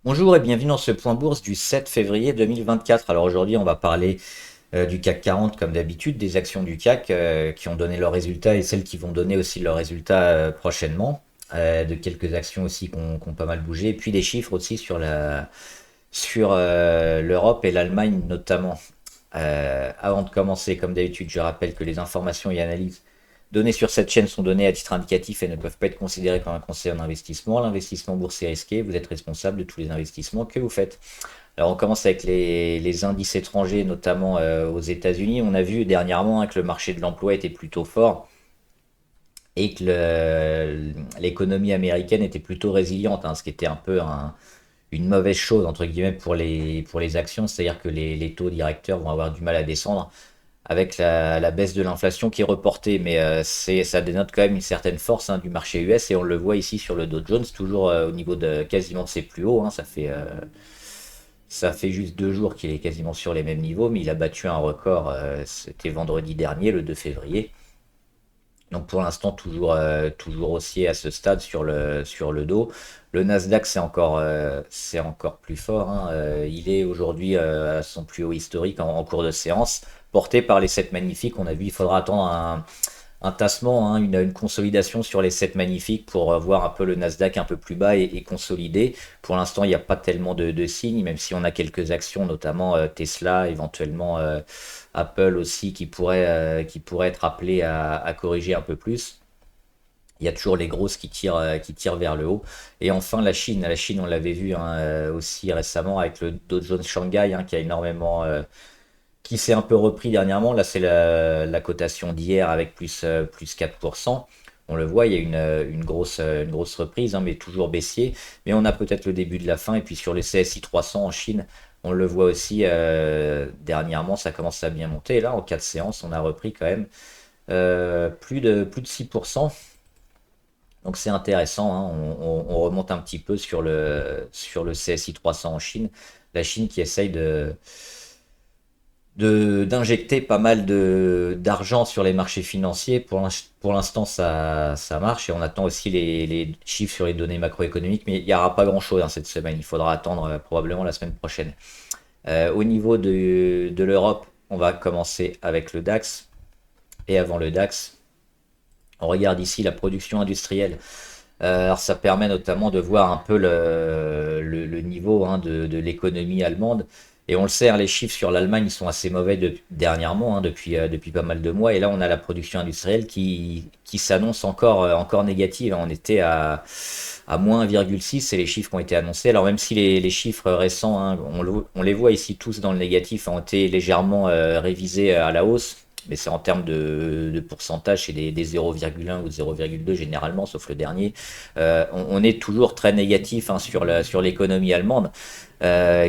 Bonjour et bienvenue dans ce point bourse du 7 février 2024. Alors aujourd'hui, on va parler du CAC 40 comme d'habitude, des actions du CAC qui ont donné leurs résultats et celles qui vont donner aussi leurs résultats prochainement, de quelques actions aussi qui ont pas mal bougé, et puis des chiffres aussi sur l'Europe et l'Allemagne notamment. Avant de commencer, comme d'habitude, je rappelle que les informations et analyses données sur cette chaîne sont données à titre indicatif et ne peuvent pas être considérées comme un conseil en investissement. L'investissement boursier est risqué, vous êtes responsable de tous les investissements que vous faites. Alors on commence avec les indices étrangers, notamment aux États-Unis. On a vu dernièrement que le marché de l'emploi était plutôt fort et que l'économie américaine était plutôt résiliente, ce qui était un peu une mauvaise chose entre guillemets pour les actions, c'est-à-dire que les taux directeurs vont avoir du mal à descendre avec la baisse de l'inflation qui est reportée, mais ça dénote quand même une certaine force du marché US et on le voit ici sur le Dow Jones, toujours au niveau de quasiment de ses plus hauts. Ça fait juste 2 jours qu'il est quasiment sur les mêmes niveaux, mais il a battu un record, c'était vendredi dernier, le 2 février. Donc pour l'instant, toujours haussier à ce stade sur le dos. Le Nasdaq, c'est encore plus fort. Il est aujourd'hui à son plus haut historique en cours de séance, porté par les 7 magnifiques. On a vu, il faudra attendre un tassement, une consolidation sur les 7 magnifiques pour voir un peu le Nasdaq un peu plus bas et consolider. Pour l'instant, il n'y a pas tellement de signes, même si on a quelques actions, notamment Tesla, éventuellement Apple aussi, qui pourraient être appelées à corriger un peu plus. Il y a toujours les grosses qui tirent vers le haut. Et enfin, la Chine. La Chine, on l'avait vu aussi récemment avec le Dow Jones Shanghai, qui a énormément, qui s'est un peu repris dernièrement. Là, c'est la cotation d'hier avec plus 4%. On le voit, il y a une grosse reprise, mais toujours baissier. Mais on a peut-être le début de la fin. Et puis sur le CSI 300 en Chine, on le voit aussi dernièrement, ça commence à bien monter. Et là, en 4 séances, on a repris quand même plus de 6%. Donc c'est intéressant, on remonte un petit peu sur le CSI 300 en Chine. La Chine qui essaye d'injecter pas mal d'argent sur les marchés financiers. Pour l'instant, ça marche et on attend aussi les chiffres sur les données macroéconomiques, mais il n'y aura pas grand-chose cette semaine. Il faudra attendre probablement la semaine prochaine. Au niveau de l'Europe, on va commencer avec le DAX. Et avant le DAX, on regarde ici la production industrielle. Alors ça permet notamment de voir un peu le niveau de l'économie allemande. Et on le sait, les chiffres sur l'Allemagne ils sont assez mauvais dernièrement, depuis pas mal de mois. Et là, on a la production industrielle qui s'annonce encore négative. On était à moins 1,6, c'est les chiffres qui ont été annoncés. Alors même si les chiffres récents, on les voit ici tous dans le négatif, ont été légèrement révisés à la hausse. Mais c'est en termes de pourcentage, c'est des 0,1 ou 0,2 généralement, sauf le dernier. On est toujours très négatif sur l'économie allemande,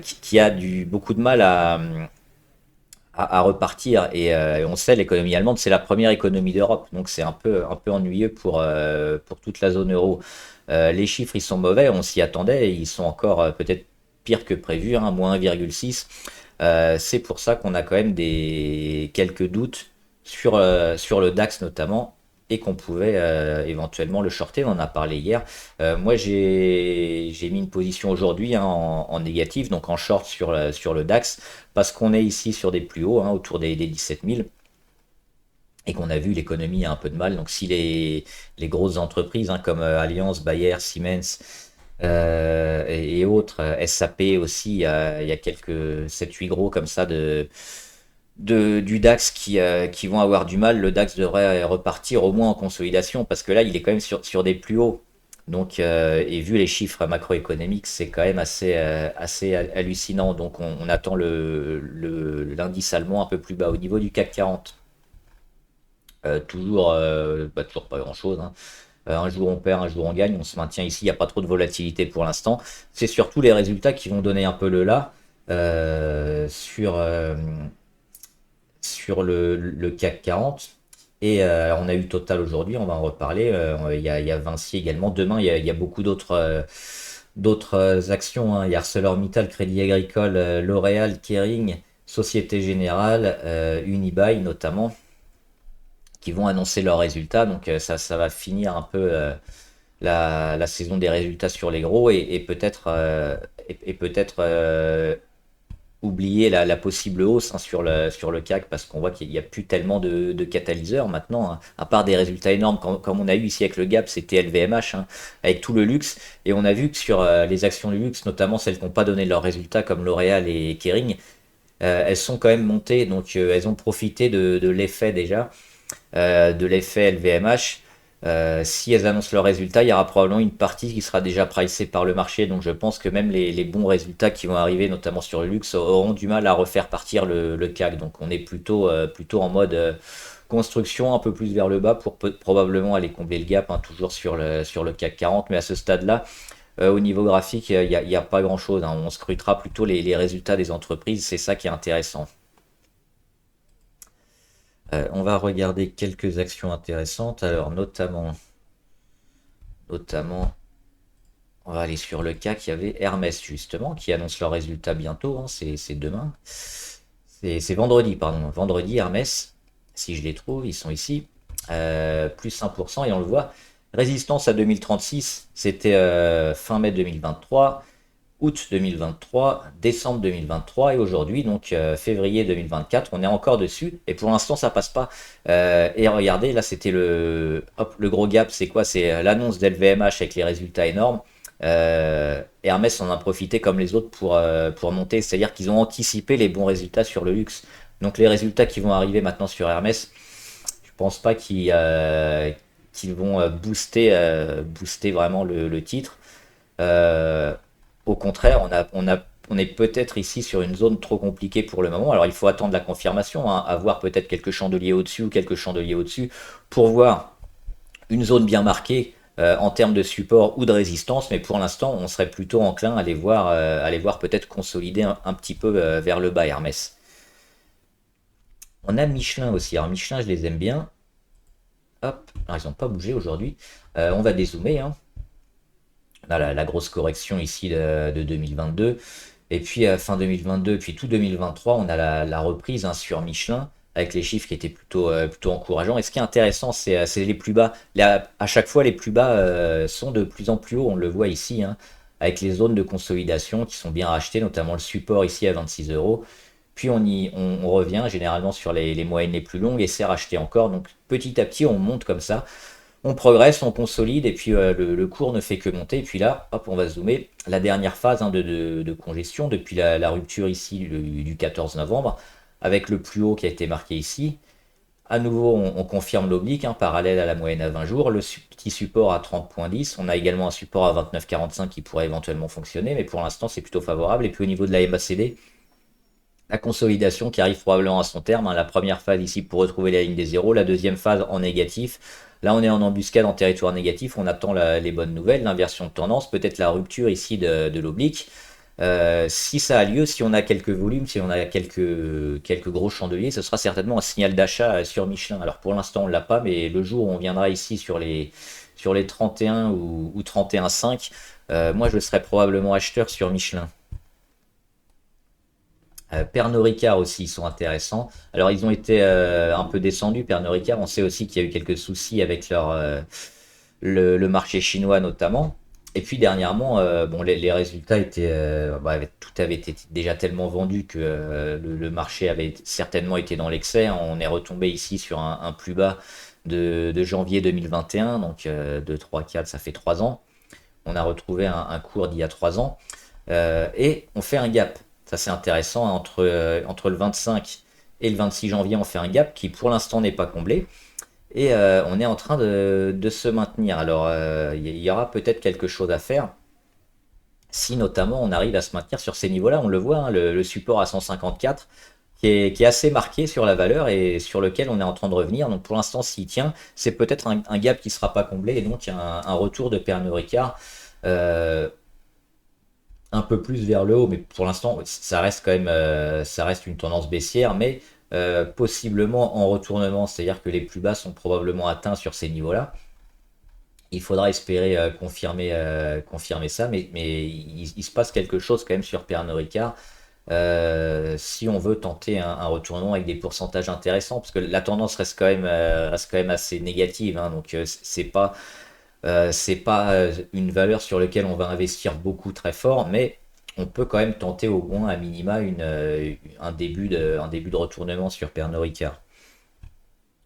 qui a beaucoup de mal à repartir. Et on sait, l'économie allemande, c'est la première économie d'Europe. Donc c'est un peu ennuyeux pour toute la zone euro. Les chiffres, ils sont mauvais, on s'y attendait, et ils sont encore peut-être pires que prévu, moins 1,6. C'est pour ça qu'on a quand même quelques doutes sur le DAX notamment, et qu'on pouvait éventuellement le shorter. On en a parlé hier. Moi, j'ai mis une position aujourd'hui en négatif, donc en short sur le DAX, parce qu'on est ici sur des plus hauts, autour des 17 000, et qu'on a vu l'économie a un peu de mal. Donc si les grosses entreprises comme Allianz, Bayer, Siemens et autres, SAP aussi, il y a quelques 7-8 gros comme ça du DAX qui vont avoir du mal. Le DAX devrait repartir au moins en consolidation, parce que là, il est quand même sur des plus hauts. Donc, et vu les chiffres macroéconomiques, c'est quand même assez hallucinant. Donc, on attend l'indice allemand un peu plus bas. Au niveau du CAC 40, toujours pas grand-chose. Un jour on perd, un jour on gagne, on se maintient ici, il n'y a pas trop de volatilité pour l'instant. C'est surtout les résultats qui vont donner un peu le là sur le CAC 40. Et on a eu Total aujourd'hui, on va en reparler. Il y a Vinci également. Demain, il y a beaucoup d'autres actions. Il y a ArcelorMittal, Crédit Agricole, L'Oréal, Kering, Société Générale, Unibail notamment, qui vont annoncer leurs résultats. Donc ça va finir un peu la saison des résultats sur les gros et peut-être oublier la possible hausse, hein, sur le CAC, parce qu'on voit qu'il n'y a plus tellement de catalyseurs maintenant, hein, à part des résultats énormes comme on a eu ici avec le Gap, c'était LVMH, hein, avec tout le luxe. Et on a vu que sur les actions du luxe, notamment celles qui n'ont pas donné leurs résultats comme L'Oréal et Kering, elles sont quand même montées, donc elles ont profité de l'effet déjà, de l'effet LVMH. Si elles annoncent leurs résultats, il y aura probablement une partie qui sera déjà pricée par le marché. Donc je pense que même les bons résultats qui vont arriver, notamment sur le luxe, auront du mal à refaire partir le CAC. Donc on est plutôt en mode construction un peu plus vers le bas pour probablement aller combler le gap, hein, toujours sur le CAC 40. Mais à ce stade-là, au niveau graphique, il y a pas grand-chose, hein. On scrutera plutôt les résultats des entreprises. C'est ça qui est intéressant. On va regarder quelques actions intéressantes. Alors notamment, on va aller sur le CAC. Il y avait Hermès justement qui annonce leurs résultats bientôt, hein. C'est demain. C'est vendredi, pardon. Vendredi, Hermès, si je les trouve, ils sont ici. Plus 1%, et on le voit. Résistance à 2036, c'était fin mai 2023, août 2023, décembre 2023, et aujourd'hui, donc février 2024, on est encore dessus, et pour l'instant ça passe pas. Et regardez, là c'était le gros gap, c'est quoi? C'est l'annonce d'LVMH avec les résultats énormes. Hermès en a profité comme les autres pour monter, c'est-à-dire qu'ils ont anticipé les bons résultats sur le luxe. Donc les résultats qui vont arriver maintenant sur Hermès, je pense pas qu'ils vont booster vraiment le titre. Euh, Au contraire, on est peut-être ici sur une zone trop compliquée pour le moment. Alors il faut attendre la confirmation, hein, avoir peut-être quelques chandeliers au-dessus ou quelques chandeliers au-dessus pour voir une zone bien marquée en termes de support ou de résistance. Mais pour l'instant, on serait plutôt enclin à les voir peut-être consolider un petit peu vers le bas, Hermès. On a Michelin aussi. Alors Michelin, je les aime bien. Hop, alors, ils n'ont pas bougé aujourd'hui. On va dézoomer, hein. On a la grosse correction ici de 2022. Et puis fin 2022, puis tout 2023, on a la reprise, hein, sur Michelin, avec les chiffres qui étaient plutôt encourageants. Et ce qui est intéressant, c'est les plus bas. Là, à chaque fois, les plus bas sont de plus en plus hauts, on le voit ici, hein, avec les zones de consolidation qui sont bien rachetées, notamment le support ici à 26 euros. Puis on revient généralement sur les moyennes les plus longues et c'est racheté encore. Donc petit à petit, on monte comme ça. On progresse, on consolide, et puis le cours ne fait que monter. Et puis là, hop, on va zoomer. La dernière phase, hein, de congestion, depuis la rupture ici du 14 novembre, avec le plus haut qui a été marqué ici. À nouveau, on confirme l'oblique, hein, parallèle à la moyenne à 20 jours. Le petit support à 30,10. On a également un support à 29,45 qui pourrait éventuellement fonctionner, mais pour l'instant, c'est plutôt favorable. Et puis au niveau de la MACD, la consolidation qui arrive probablement à son terme, hein. La première phase ici pour retrouver la ligne des zéros, la deuxième phase en négatif. Là, on est en embuscade en territoire négatif, on attend les bonnes nouvelles, l'inversion de tendance, peut-être la rupture ici de l'oblique. Si ça a lieu, si on a quelques volumes, si on a quelques gros chandeliers, ce sera certainement un signal d'achat sur Michelin. Alors pour l'instant, on ne l'a pas, mais le jour où on viendra ici sur les 31 ou 31,5, moi je serai probablement acheteur sur Michelin. Pernod Ricard aussi, ils sont intéressants. Alors, ils ont été un peu descendus, Pernod Ricard. On sait aussi qu'il y a eu quelques soucis avec le marché chinois notamment. Et puis dernièrement, bon, les résultats tout avait été déjà tellement vendu que le marché avait certainement été dans l'excès. On est retombé ici sur un plus bas de janvier 2021, donc de 3-4, ça fait 3 ans. On a retrouvé un cours d'il y a 3 ans. Et on fait un gap. Ça c'est intéressant, hein, entre le 25 et le 26 janvier, on fait un gap qui pour l'instant n'est pas comblé. Et on est en train de se maintenir. Alors il y aura peut-être quelque chose à faire si notamment on arrive à se maintenir sur ces niveaux-là. On le voit, hein, le support à 154 qui est assez marqué sur la valeur et sur lequel on est en train de revenir. Donc pour l'instant, s'il tient, c'est peut-être un gap qui ne sera pas comblé et donc un retour de Pernod Ricard. Euh, un peu plus vers le haut, mais pour l'instant, ça reste quand même, ça reste une tendance baissière, mais possiblement en retournement, c'est-à-dire que les plus bas sont probablement atteints sur ces niveaux-là. Il faudra espérer confirmer ça, mais il se passe quelque chose quand même sur Pernod Ricard. Si on veut tenter un retournement avec des pourcentages intéressants, parce que la tendance reste quand même assez négative, hein, donc c'est pas C'est pas une valeur sur laquelle on va investir beaucoup très fort, mais on peut quand même tenter au moins à minima un début de retournement sur Pernod Ricard.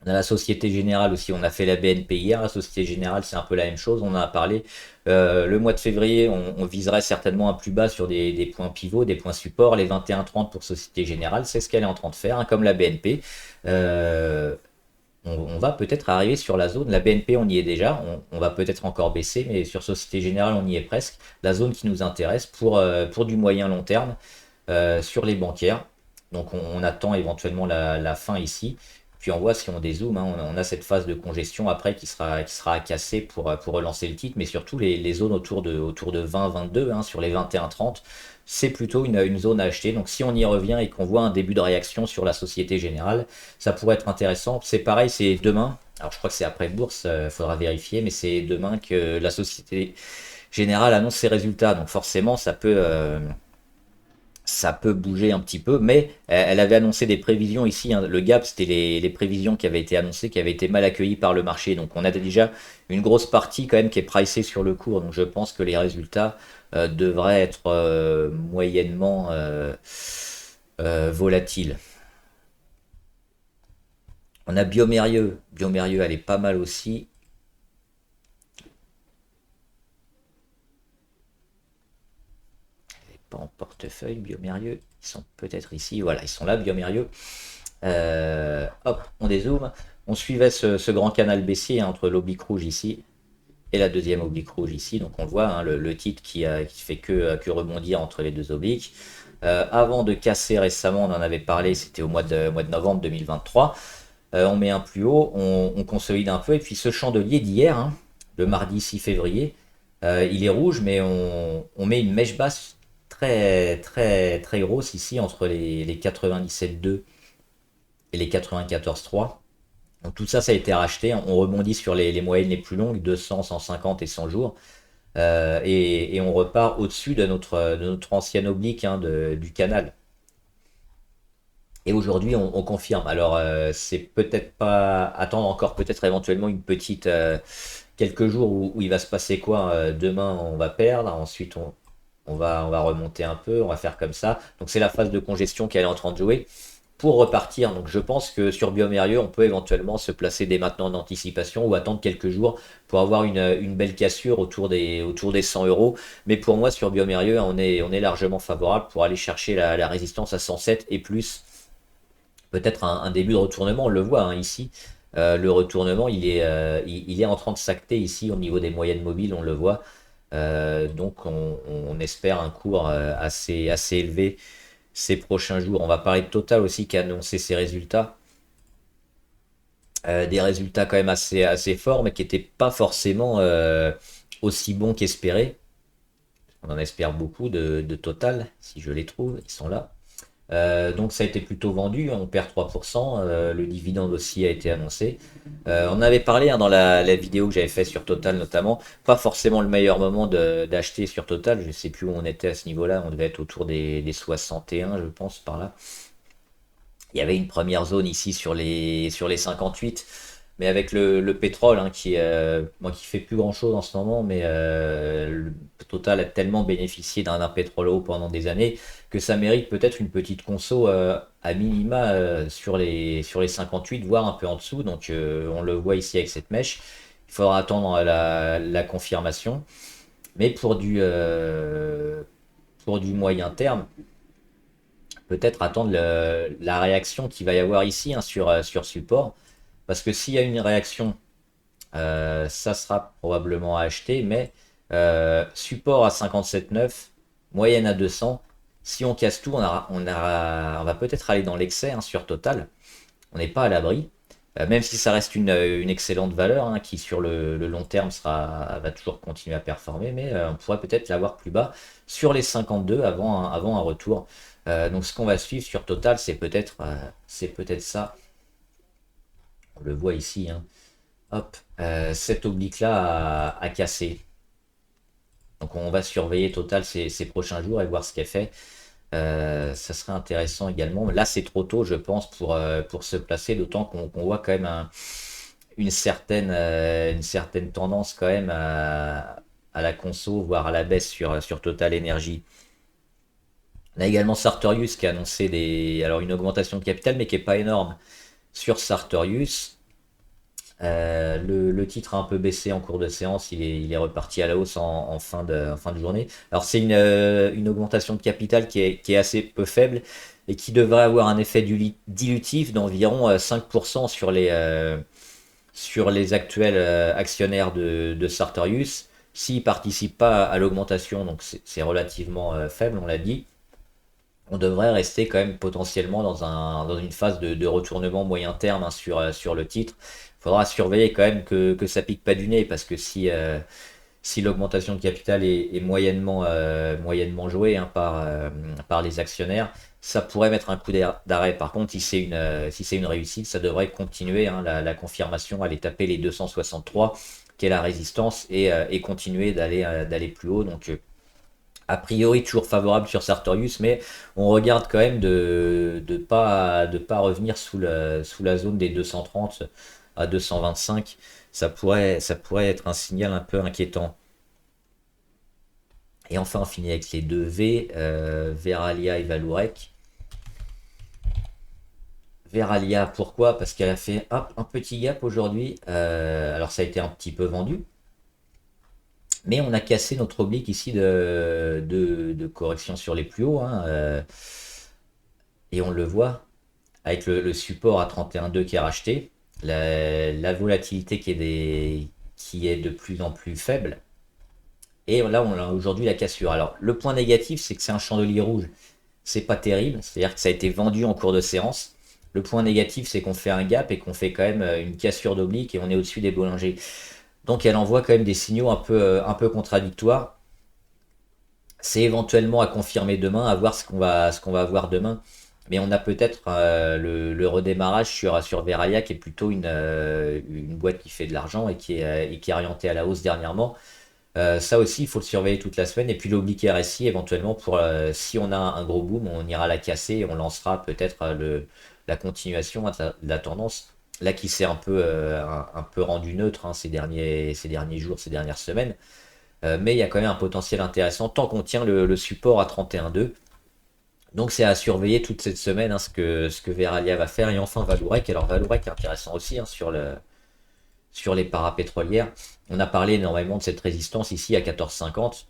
On a la Société Générale aussi, on a fait la BNP hier, la Société Générale c'est un peu la même chose, on en a parlé. Le mois de février, on viserait certainement un plus bas sur des points pivots, des points supports, les 21,30 pour Société Générale, c'est ce qu'elle est en train de faire, hein, comme la BNP. Euh, on va peut-être arriver sur la zone, la BNP on y est déjà, on va peut-être encore baisser, mais sur Société Générale on y est presque. La zone qui nous intéresse pour du moyen long terme sur les bancaires. Donc on attend éventuellement la fin ici. Puis on voit si on dézoome, hein, on a cette phase de congestion après qui sera à casser pour relancer le titre, mais surtout les zones autour de 20-22, hein, sur les 21-30, c'est plutôt une zone à acheter. Donc si on y revient et qu'on voit un début de réaction sur la Société Générale, ça pourrait être intéressant. C'est pareil, c'est demain. Alors je crois que c'est après bourse, faudra vérifier, mais c'est demain que la Société Générale annonce ses résultats. Donc forcément, ça peut bouger un petit peu, mais elle avait annoncé des prévisions ici, hein. Le gap, c'était les prévisions qui avaient été annoncées, qui avaient été mal accueillies par le marché. Donc on a déjà une grosse partie quand même qui est pricée sur le cours. Donc je pense que les résultats devraient être moyennement volatiles. On a Biomérieux. Biomérieux, elle est pas mal aussi. Elle est pas en portefeuille, Biomérieux. Ils sont peut-être ici. Voilà, ils sont là, Biomérieux. Hop, on dézoome. On suivait ce grand canal baissier, hein, entre l'oblique rouge ici et la deuxième oblique rouge ici. Donc on le voit, hein, le titre qui fait que rebondir entre les deux obliques. Avant de casser récemment, on en avait parlé, c'était au mois de novembre 2023. On met un plus haut, on consolide un peu. Et puis ce chandelier d'hier, hein, le mardi 6 février, il est rouge, mais on met une mèche basse très très très grosse ici entre les 97,2 et les 94,3. Donc tout ça, ça a été racheté. On rebondit sur les moyennes les plus longues, 200, 150 et 100 jours. Et on repart au-dessus de notre ancienne oblique, hein, du canal. Et aujourd'hui, on confirme. Alors, c'est peut-être pas attendre encore, peut-être éventuellement une petite quelques jours où il va se passer quoi. Demain, on va perdre. Ensuite, on va remonter un peu. On va faire comme ça. Donc, c'est la phase de congestion qui est en train de jouer pour repartir. Donc je pense que sur Biomérieux, on peut éventuellement se placer dès maintenant en anticipation ou attendre quelques jours pour avoir une belle cassure autour des 100 euros. Mais pour moi, sur Biomérieux, on est largement favorable pour aller chercher la résistance à 107 et plus. Peut-être un début de retournement, on le voit, hein, ici. Le retournement, il est en train de s'acter ici au niveau des moyennes mobiles, on le voit. Donc on espère un cours assez élevé ces prochains jours. On va parler de Total aussi qui a annoncé ses résultats. Des résultats quand même assez forts, mais qui n'étaient pas forcément aussi bons qu'espérés. On en espère beaucoup de Total, si je les trouve, ils sont là. Donc ça a été plutôt vendu, on perd 3%, le dividende aussi a été annoncé. On avait parlé, hein, dans la vidéo que j'avais fait sur Total notamment, pas forcément le meilleur moment d'acheter sur Total, je ne sais plus où on était à ce niveau-là, on devait être autour des 61 je pense par là. Il y avait une première zone ici sur les 58, mais avec le pétrole, hein, moi, qui fait plus grand chose en ce moment, mais le Total a tellement bénéficié d'un pétrole haut pendant des années que ça mérite peut-être une petite conso à minima sur les 58, voire un peu en dessous. Donc on le voit ici avec cette mèche. Il faudra attendre la confirmation. Mais pour du moyen terme, peut-être attendre la réaction qu'il va y avoir ici, hein, sur support. Parce que s'il y a une réaction, ça sera probablement à acheter, mais support à 57,9, moyenne à 200. Si on casse tout, on va peut-être aller dans l'excès, hein, sur Total. On n'est pas à l'abri. Même si ça reste une excellente valeur, hein, qui sur le long terme va toujours continuer à performer, mais on pourrait peut-être l'avoir plus bas sur les 52 avant un retour. Donc ce qu'on va suivre sur Total, c'est peut-être ça. On le voit ici, hein. Hop, cette oblique-là a cassé. Donc on va surveiller Total ces prochains jours et voir ce qu'elle fait. Ça serait intéressant également. Là, c'est trop tôt, je pense, pour se placer, d'autant qu'on voit quand même une certaine tendance quand même à la conso, voire à la baisse sur Total Energy. On a également Sartorius qui a annoncé alors une augmentation de capital, mais qui n'est pas énorme sur Sartorius. Le titre a un peu baissé en cours de séance, il est reparti à la hausse en fin de journée. Alors c'est une augmentation de capital qui est assez peu faible et qui devrait avoir un effet dilutif d'environ 5% sur les actuels actionnaires de Sartorius. S'ils ne participent pas à l'augmentation, donc c'est relativement faible, on l'a dit, on devrait rester quand même potentiellement dans une phase de retournement moyen terme, hein, sur le titre. Il faudra surveiller quand même que ça pique pas du nez, parce que si l'augmentation de capital est moyennement jouée, hein, par les actionnaires, ça pourrait mettre un coup d'arrêt. Par contre, si c'est une réussite, ça devrait continuer, hein, la confirmation, aller taper les 263, qui est la résistance, et continuer d'aller plus haut. Donc, a priori toujours favorable sur Sartorius, mais on regarde quand même de pas revenir sous la zone des 230 à 225. Ça pourrait être un signal un peu inquiétant. Et enfin, on finit avec les deux V, Veralia et Vallourec. Veralia, pourquoi? Parce qu'elle a fait un petit gap aujourd'hui. Alors ça a été un petit peu vendu, mais on a cassé notre oblique ici de correction sur les plus hauts, hein, et on le voit avec le support à 31,2 qui est racheté, la volatilité qui est de plus en plus faible. Et là, on a aujourd'hui la cassure. Alors, le point négatif, c'est que c'est un chandelier rouge. C'est pas terrible, c'est-à-dire que ça a été vendu en cours de séance. Le point négatif, c'est qu'on fait un gap et qu'on fait quand même une cassure d'oblique et on est au-dessus des Bollinger. Donc, elle envoie quand même des signaux un peu contradictoires. C'est éventuellement à confirmer demain, à voir ce qu'on va avoir demain. Mais on a peut-être le redémarrage sur Verallia, qui est plutôt une boîte qui fait de l'argent et qui est orientée à la hausse dernièrement. Ça aussi, il faut le surveiller toute la semaine. Et puis l'oblique RSI, éventuellement, si on a un gros boom, on ira la casser et on lancera peut-être la continuation de la tendance. Là, qui s'est un peu rendu neutre, hein, ces derniers jours, ces dernières semaines. Mais il y a quand même un potentiel intéressant tant qu'on tient le support à 31,2. Donc c'est à surveiller toute cette semaine, hein, ce que Veralia va faire. Et enfin Vallourec. Alors Vallourec est intéressant aussi, hein, sur les parapétrolières. On a parlé énormément de cette résistance ici à 14,50.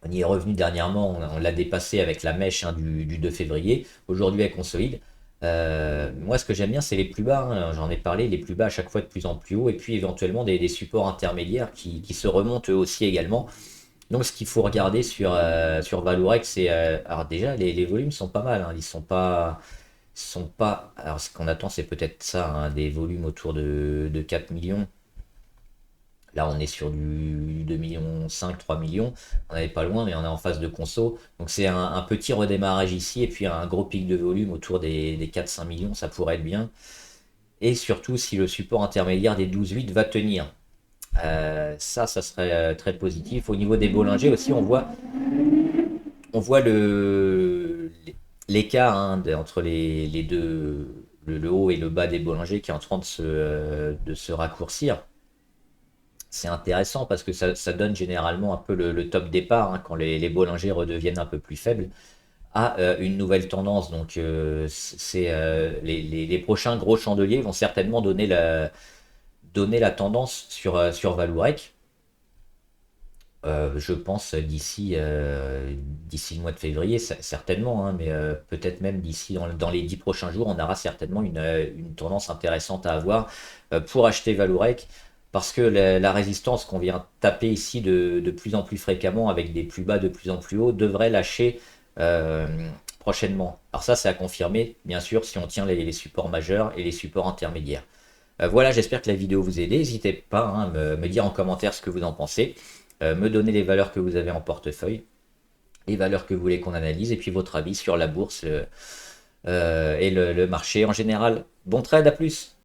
On y est revenu dernièrement, on l'a dépassé avec la mèche, hein, du 2 février. Aujourd'hui elle consolide. Moi, ce que j'aime bien, c'est les plus bas, hein. J'en ai parlé, les plus bas à chaque fois de plus en plus haut, et puis éventuellement des supports intermédiaires qui se remontent eux aussi également. Donc, ce qu'il faut regarder sur Vallourec, c'est, alors déjà, les volumes sont pas mal, hein. Ils sont pas. Alors, ce qu'on attend, c'est peut-être ça, hein, des volumes autour de 4 millions. Là, on est sur du 2 millions 5, 3 millions. On n'est pas loin, mais on est en phase de conso. Donc, c'est un petit redémarrage ici, et puis un gros pic de volume autour des 4-5 millions, ça pourrait être bien. Et surtout, si le support intermédiaire des 12,8 va tenir. Ça serait très positif. Au niveau des Bollinger aussi, on voit l'écart, hein, entre les deux, le haut et le bas des Bollinger, qui est en train de se raccourcir. C'est intéressant parce que ça donne généralement un peu le top départ, hein, quand les Bollinger redeviennent un peu plus faibles, à une nouvelle tendance. Donc, les prochains gros chandeliers vont certainement donner la tendance sur Vallourec. Je pense d'ici le mois de février, certainement, hein, mais peut-être même d'ici dans les 10 prochains jours, on aura certainement une tendance intéressante à avoir pour acheter Vallourec, parce que la résistance qu'on vient taper ici de plus en plus fréquemment, avec des plus bas de plus en plus hauts, devrait lâcher euh, prochainement. Alors ça, c'est à confirmer, bien sûr, si on tient les supports majeurs et les supports intermédiaires. Voilà, j'espère que la vidéo vous a aidé. N'hésitez pas, hein, à me dire en commentaire ce que vous en pensez, me donner les valeurs que vous avez en portefeuille, les valeurs que vous voulez qu'on analyse, et puis votre avis sur la bourse, et le marché en général. Bon trade, à plus!